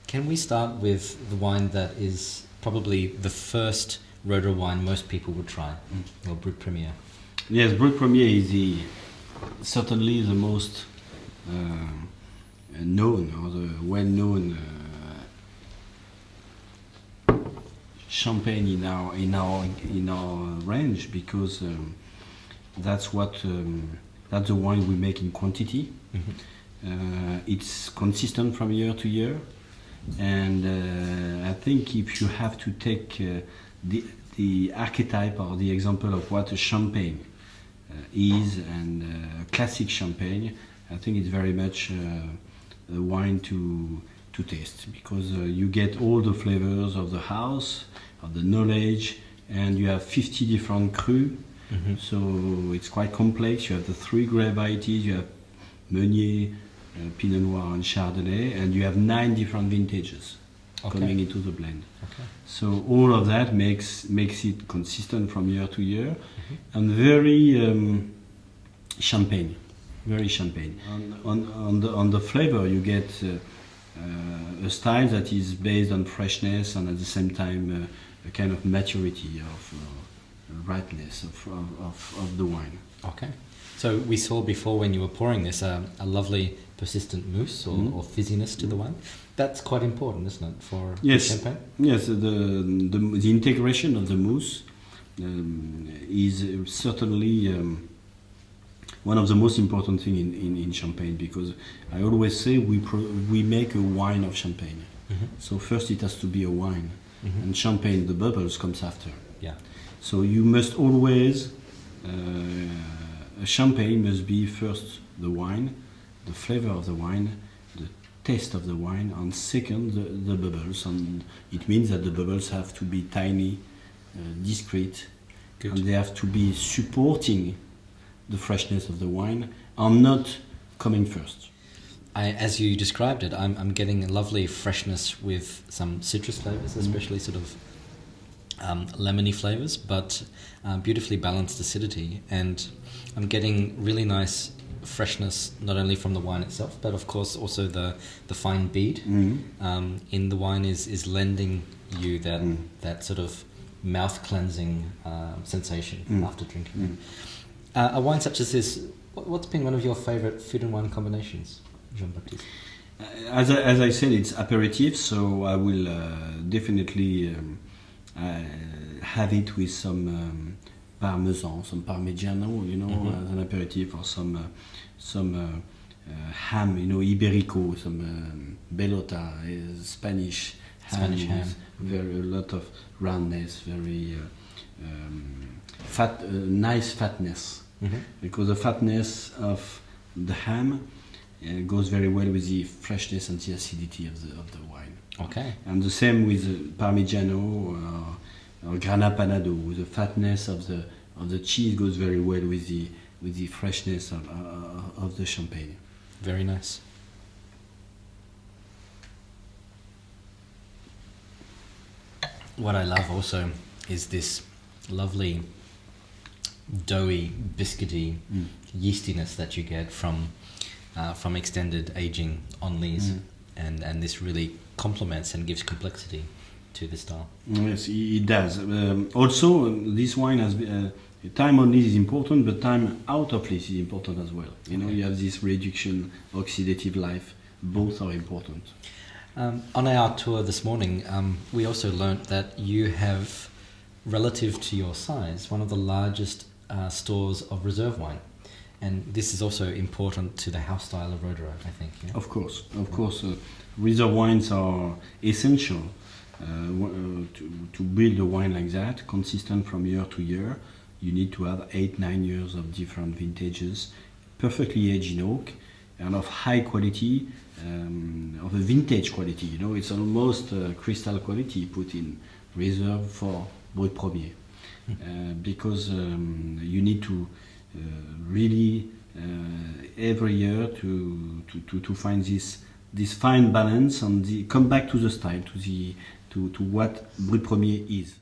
Can we start with the wine that is probably the first Roederer wine most people would try, or Brut Premier? Yes, Brut Premier is certainly the most known or the well-known champagne in our range, because that's the wine we make in quantity. It's consistent from year to year, and I think if you have to take the archetype or the example of what a champagne is, and classic champagne, I think it's very much a wine to taste, because you get all the flavors of the house, of the knowledge, and you have 50 different crus. So it's quite complex. You have the 3 grape varieties. You have Meunier, Pinot Noir, and Chardonnay, and you have 9 different vintages coming into the blend. So all of that makes it consistent from year to year, and very champagne, very champagne. On the flavor, you get a style that is based on freshness and at the same time a kind of maturity of ripeness of the wine. Okay. So we saw before when you were pouring this a lovely persistent mousse or fizziness to the wine. That's quite important, isn't it, for champagne? Yes, the integration of the mousse is certainly one of the most important things in champagne, because I always say we make a wine of champagne. So first it has to be a wine, and champagne, the bubbles, comes after. Yeah. So you must always, a champagne must be first the wine, the flavor of the wine, the taste of the wine, and second the bubbles. And it means that the bubbles have to be tiny, discreet, and they have to be supporting the freshness of the wine and not coming first. As you described it, I'm getting a lovely freshness with some citrus flavors, especially sort of lemony flavors, but beautifully balanced acidity, and I'm getting really nice freshness not only from the wine itself, but of course also the fine bead in the wine is lending you that sort of mouth cleansing sensation after drinking it. A wine such as this, what's been one of your favorite food and wine combinations, Jean-Baptiste? As I said, it's aperitif, so I will definitely have it with some parmesan, some parmigiano, as an aperitif, or some ham, Iberico, some bellota, Spanish ham. Very a lot of roundness, very fat, nice fatness, because the fatness of the ham goes very well with the freshness and the acidity of the wine. Okay. And the same with Parmigiano or Grana Panado. The fatness of the cheese goes very well with the freshness of the champagne. Very nice. What I love also is this lovely doughy, biscuity yeastiness that you get from extended aging on lees, and this really complements and gives complexity to the style. Yes, it does. Also, this wine has time on lees is important, but time out of lees is important as well. You have this reduction, oxidative life. Both are important. On our tour this morning, we also learnt that you have, relative to your size, one of the largest stores of reserve wine. And this is also important to the house style of Roederer, I think. Yeah? Of course. Reserve wines are essential to build a wine like that, consistent from year to year. You need to have 8-9 years of different vintages, perfectly aged in oak, and of high quality, of a vintage quality. It's almost crystal quality put in reserve for Brut Premier, because you need to really every year to find this fine balance and come back to the style, to what Brut Premier is.